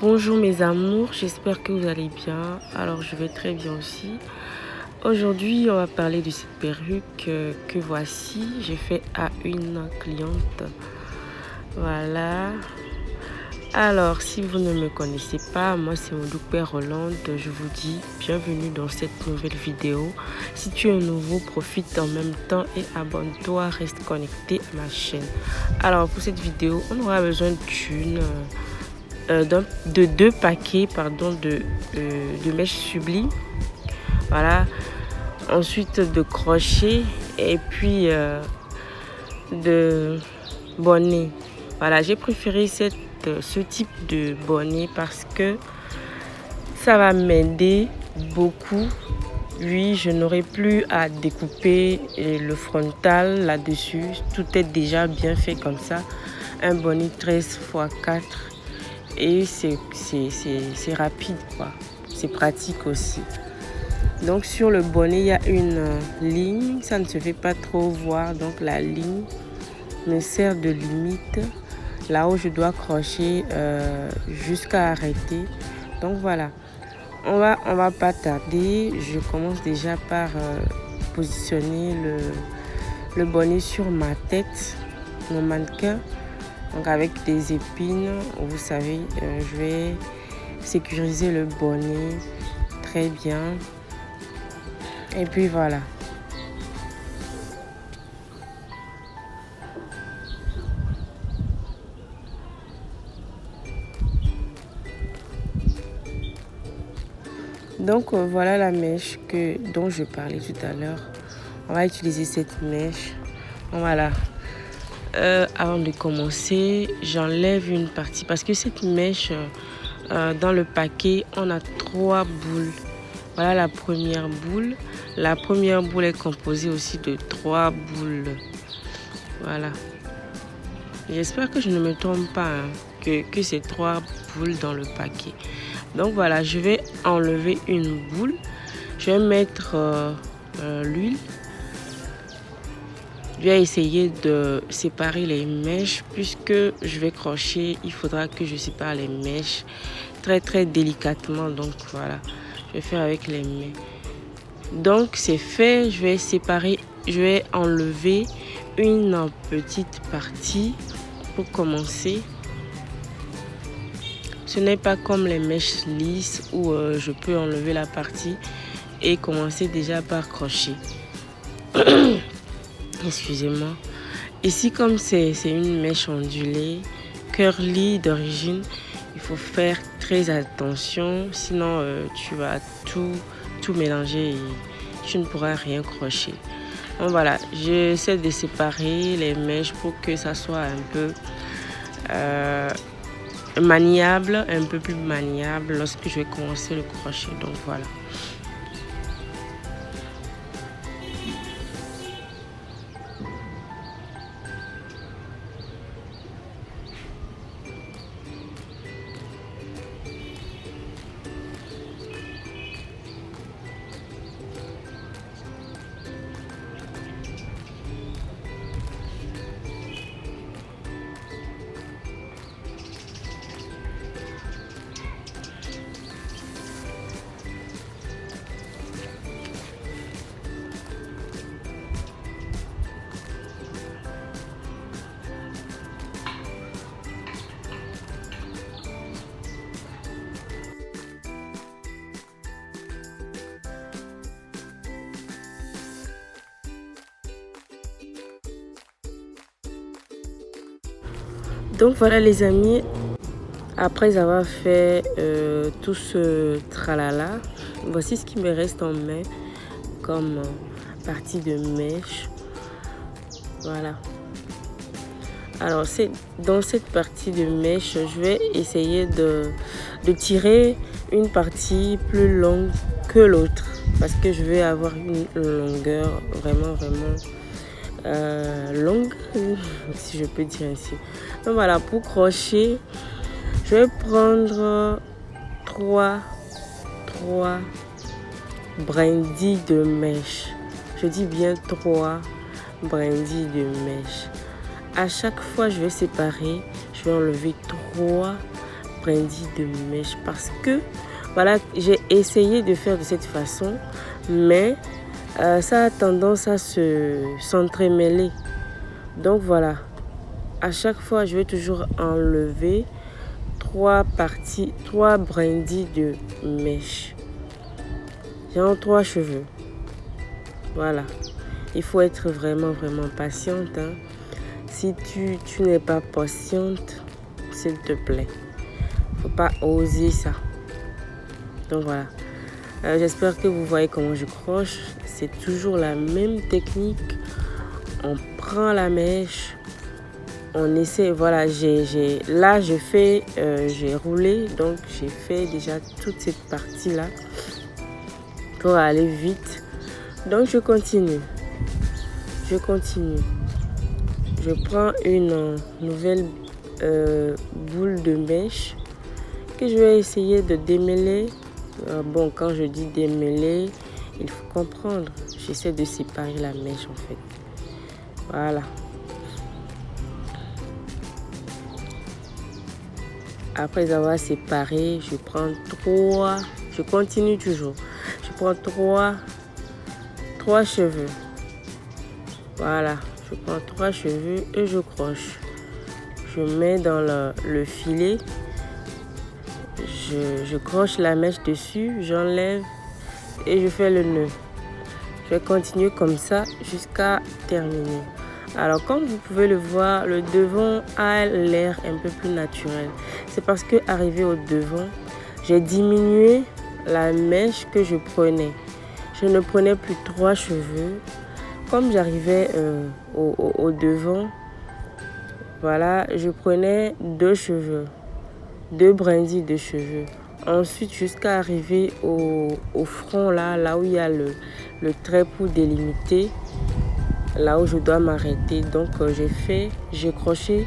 Bonjour mes amours, j'espère que vous allez bien. Alors je vais très bien aussi. Aujourd'hui on va parler de cette perruque que voici. J'ai fait à une cliente. Voilà. Alors si vous ne me connaissez pas, moi c'est Moudoupe Rolande. Je vous dis bienvenue dans cette nouvelle vidéo. Si tu es nouveau, profite en même temps et abonne-toi, reste connecté à ma chaîne. Alors pour cette vidéo, on aura besoin de deux paquets de mèches sublimes, voilà, ensuite de crochets et puis de bonnets. Voilà, j'ai préféré ce type de bonnet parce que ça va m'aider beaucoup. Oui, je n'aurai plus à découper le frontal là-dessus, tout est déjà bien fait comme ça. Un bonnet 13x4 et c'est rapide quoi, c'est pratique aussi. Donc sur le bonnet il y a une ligne, ça ne se fait pas trop voir, donc la ligne me sert de limite là où je dois crocher jusqu'à arrêter. Donc voilà, on va pas tarder. Je commence déjà par positionner le bonnet sur ma tête, mon mannequin. Donc avec des épines, vous savez, je vais sécuriser le bonnet très bien. Et puis voilà. Donc voilà la mèche dont je parlais tout à l'heure. On va utiliser cette mèche. Voilà. Avant de commencer, j'enlève une partie parce que cette mèche, dans le paquet, on a 3 boules. Voilà la première boule. La première boule est composée aussi de 3 boules. Voilà. J'espère que je ne me trompe pas, hein, que c'est 3 boules dans le paquet. Donc voilà, je vais enlever une boule. Je vais mettre l'huile. Je vais essayer de séparer les mèches puisque je vais crocher. Il faudra que je sépare les mèches très délicatement. Donc voilà, je vais faire avec les mains. Donc c'est fait, je vais enlever une petite partie pour commencer. Ce n'est pas comme les mèches lisses où je peux enlever la partie et commencer déjà par crocher. Excusez-moi. Ici, comme c'est une mèche ondulée, curly d'origine, il faut faire très attention, sinon tu vas tout mélanger et tu ne pourras rien crocher. Donc voilà, j'essaie de séparer les mèches pour que ça soit un peu maniable, un peu plus maniable lorsque je vais commencer le crochet. Donc voilà. Donc voilà les amis, après avoir fait tout ce tralala, voici ce qui me reste en main comme partie de mèche. Voilà. Alors c'est dans cette partie de mèche, je vais essayer de tirer une partie plus longue que l'autre parce que je vais avoir une longueur vraiment longue, si je peux dire ainsi. Donc voilà, pour crocher, je vais prendre 3 brindilles de mèche. Je dis bien 3 brindilles de mèche. À chaque fois, je vais séparer, je vais enlever 3 brindilles de mèche parce que voilà, j'ai essayé de faire de cette façon, mais ça a tendance à s'entremêler. Donc voilà, à chaque fois, je vais toujours enlever 3 brindilles de mèche. Genre 3 cheveux. Voilà. Il faut être vraiment patiente. Hein. Si tu n'es pas patiente, s'il te plaît, faut pas oser ça. Donc voilà. J'espère que vous voyez comment je croche. C'est toujours la même technique. On prend la mèche, on essaie. Voilà, j'ai roulé, donc j'ai fait déjà toute cette partie là pour aller vite. Donc je continue. Je prends une nouvelle boule de mèche que je vais essayer de démêler. Bon, quand je dis démêler, il faut comprendre. J'essaie de séparer la mèche en fait. Voilà. Après avoir séparé, je continue toujours. Je prends 3 cheveux. Voilà, je prends 3 cheveux et je croche. Je mets dans le filet. Je croche la mèche dessus, j'enlève et je fais le nœud. Je vais continuer comme ça jusqu'à terminer. Alors comme vous pouvez le voir, le devant a l'air un peu plus naturel. C'est parce que arrivé au devant, j'ai diminué la mèche que je prenais. Je ne prenais plus 3 cheveux. Comme j'arrivais au devant, voilà, je prenais 2 cheveux, 2 brindilles de cheveux. Ensuite, jusqu'à arriver au front, là où il y a le trait pour délimiter, là où je dois m'arrêter. Donc, j'ai croché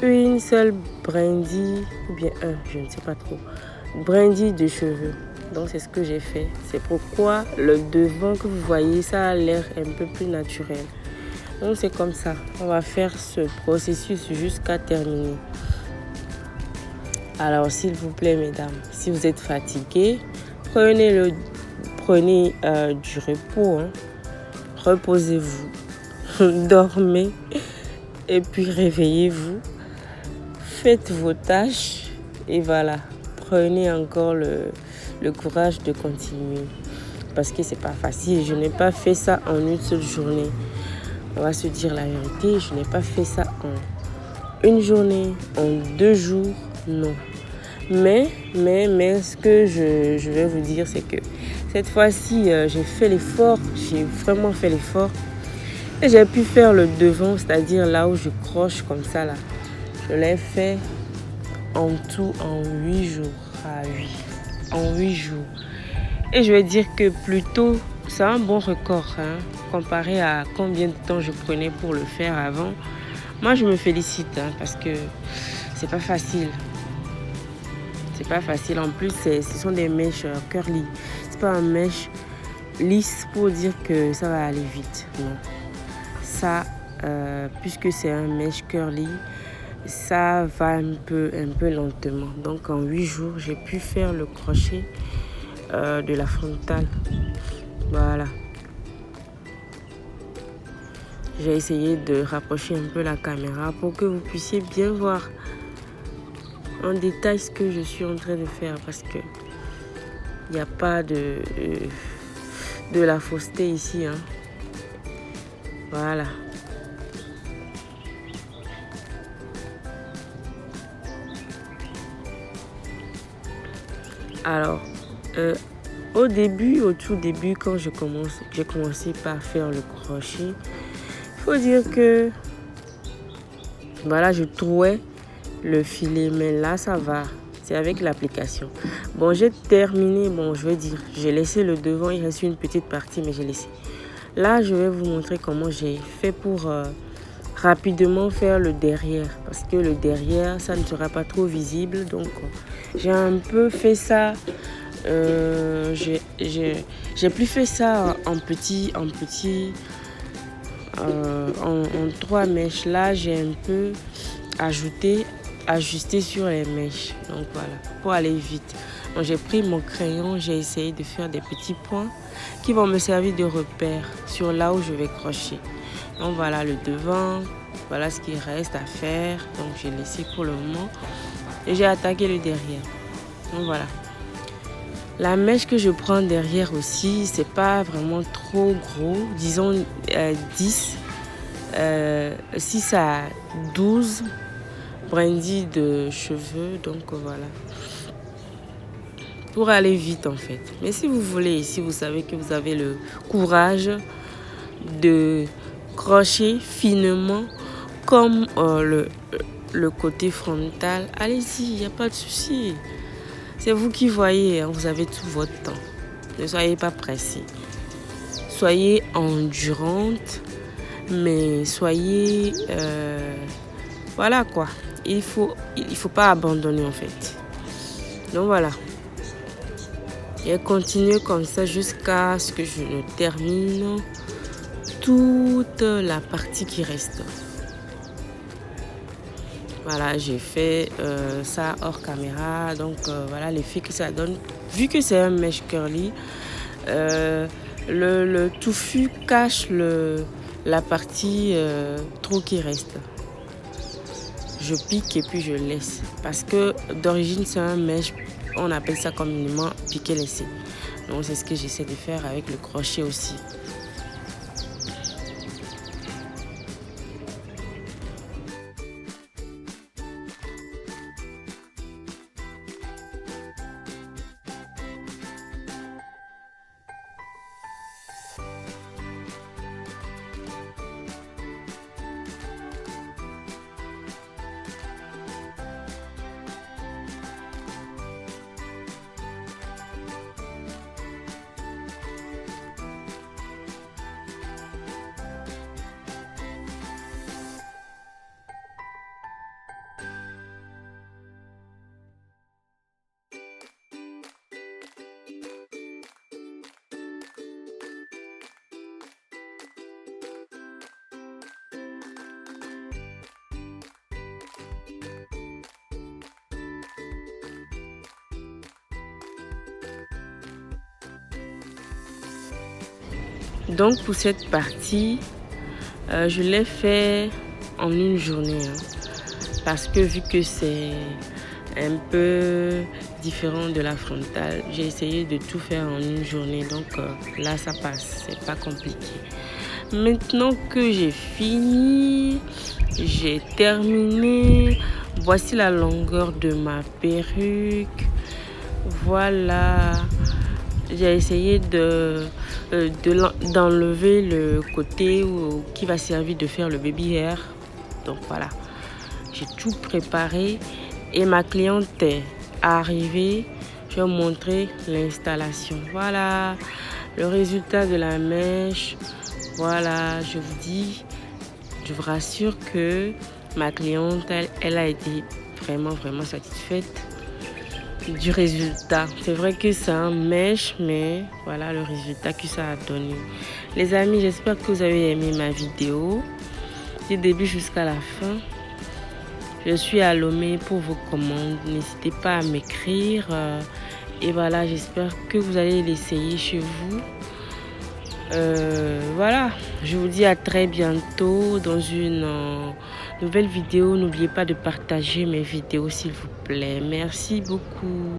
une seule brindille, ou bien je ne sais pas trop, brindille de cheveux. Donc, c'est ce que j'ai fait. C'est pourquoi le devant que vous voyez, ça a l'air un peu plus naturel. Donc, c'est comme ça. On va faire ce processus jusqu'à terminer. Alors, s'il vous plaît, mesdames, si vous êtes fatiguées, prenez du repos. Hein. Reposez-vous, dormez et puis réveillez-vous. Faites vos tâches et voilà. Prenez encore le courage de continuer. Parce que c'est pas facile. Je n'ai pas fait ça en une seule journée. On va se dire la vérité. Je n'ai pas fait ça en une journée, en 2 jours. Non. Mais ce que je vais vous dire, c'est que cette fois-ci, j'ai fait l'effort. J'ai vraiment fait l'effort. Et j'ai pu faire le devant, c'est-à-dire là où je croche comme ça là. Je l'ai fait en tout en 8 jours. Ah oui, en 8 jours. Et je vais dire que plutôt, c'est un bon record hein, comparé à combien de temps je prenais pour le faire avant. Moi, je me félicite hein, parce que c'est pas facile. C'est pas facile. En plus, ce sont des mèches curly. C'est pas une mèche lisse pour dire que ça va aller vite. Non. Ça, puisque c'est un mèche curly, ça va un peu lentement. Donc en 8 jours, j'ai pu faire le crochet de la frontale. Voilà. J'ai essayé de rapprocher un peu la caméra pour que vous puissiez bien voir en détail ce que je suis en train de faire parce que il n'y a pas de la fausseté ici. Hein. Voilà. Alors, au tout début, quand j'ai commencé par faire le crochet, il faut dire que voilà, je trouais le filet, mais là, ça va. C'est avec l'application. Bon, j'ai terminé. Bon, je vais dire, j'ai laissé le devant. Il reste une petite partie, mais j'ai laissé. Là, je vais vous montrer comment j'ai fait pour rapidement faire le derrière. Parce que le derrière, ça ne sera pas trop visible. Donc, j'ai un peu fait ça. J'ai plus fait ça en 3 mèches. Là, j'ai un peu ajouté ajuster sur les mèches. Donc voilà, pour aller vite. Donc j'ai pris mon crayon, j'ai essayé de faire des petits points qui vont me servir de repère sur là où je vais crocher. Donc voilà le devant, voilà ce qu'il reste à faire. Donc j'ai laissé pour le moment et j'ai attaqué le derrière. Donc voilà. La mèche que je prends derrière aussi, c'est pas vraiment trop gros, disons 10, 6 à 12 brindilles de cheveux, donc voilà. Pour aller vite en fait. Mais si vous voulez, si vous savez que vous avez le courage de crocher finement comme le côté frontal, allez-y, il n'y a pas de souci. C'est vous qui voyez, hein, vous avez tout votre temps. Ne soyez pas pressés. Soyez endurante, mais soyez... voilà quoi. Il faut pas abandonner en fait. Donc voilà. Et continuer comme ça jusqu'à ce que je ne termine toute la partie qui reste. Voilà, j'ai fait ça hors caméra. Donc voilà l'effet que ça donne. Vu que c'est un mèche curly, le touffu cache la partie trop qui reste. Je pique et puis je laisse. Parce que d'origine c'est un mèche, on appelle ça communément piquer laisser. Donc c'est ce que j'essaie de faire avec le crochet aussi. Donc pour cette partie, je l'ai fait en une journée. Parce que vu que c'est un peu différent de la frontale, j'ai essayé de tout faire en une journée. Donc là, ça passe, c'est pas compliqué. Maintenant que j'ai fini, j'ai terminé. Voici la longueur de ma perruque. Voilà. J'ai essayé d'enlever le côté qui va servir de faire le baby hair. Donc voilà, j'ai tout préparé et ma cliente est arrivée. Je vais vous montrer l'installation. Voilà le résultat de la mèche. Voilà, je vous dis, je vous rassure que ma cliente, elle a été vraiment satisfaite du résultat. C'est vrai que c'est un mèche, mais voilà le résultat que ça a donné. Les amis, j'espère que vous avez aimé ma vidéo du début jusqu'à la fin. Je suis à Lomé pour vos commandes. N'hésitez pas à m'écrire. Et voilà, j'espère que vous allez l'essayer chez vous. Voilà, je vous dis à très bientôt dans une nouvelle vidéo. N'oubliez pas de partager mes vidéos s'il vous plaît. Merci beaucoup.